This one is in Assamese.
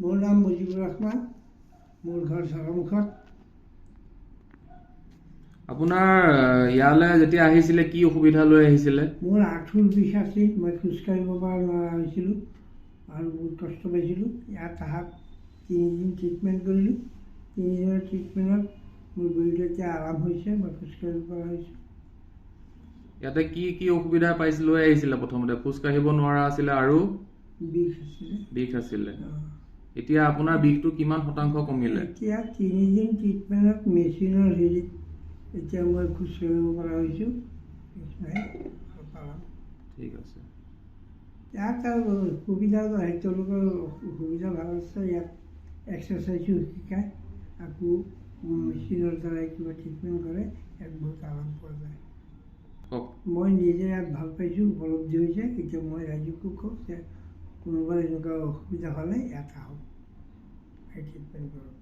মোৰ নাম মুজিবুৰ ৰহমান, মোৰ ঘৰ চৰমুখত। আপোনাৰ ইয়ালৈ যেতিয়া আহিছিলে কি অসুবিধা লৈ আহিছিলে? মোৰ আঁঠুৰ বিষ আছিল, মই খোজকাঢ়িব পৰা নোৱাৰা হৈছিলোঁ আৰু বহুত কষ্ট পাইছিলোঁ। ইয়াত অহাত 3 দিন ট্ৰিটমেণ্ট কৰিলোঁ। 3 দিনৰ ট্ৰিটমেণ্টত মোৰ ভৰিটো এতিয়া আৰাম হৈছে, মই খোজকাঢ়িব পৰা হৈছোঁ। ইয়াতে কি কি অসুবিধা লৈ আহিছিলে? প্ৰথমতে খোজকাঢ়িব নোৱাৰা আছিলে আৰু বিষ আছিলে। এতিয়া আপোনাৰ বিষটো কিমান শতাংশ কমিলে? এতিয়া 3 দিন ট্ৰিটমেণ্টত মেচিনৰ হেৰিত এতিয়া মই খোজকাঢ়িব পৰা হৈছোঁ। ঠিক আছে। ইয়াত আৰু সুবিধা তেওঁলোকৰ সুবিধা ভাল আছে। ইয়াত এক্সাৰচাইজো শিকায়, আকৌ মেচিনৰ দ্বাৰাই কিবা ট্ৰিটমেণ্ট কৰে। ইয়াত বহুত আৰাম পোৱা যায়। মই নিজে ইয়াত ভাল পাইছোঁ, উপলব্ধি হৈছে। এতিয়া মই ৰাইজকো কওঁ যে কোনোবাই এনেকুৱা অসুবিধা হ'লে ইয়াত আহক, ট্ৰিটমেণ্ট কৰক।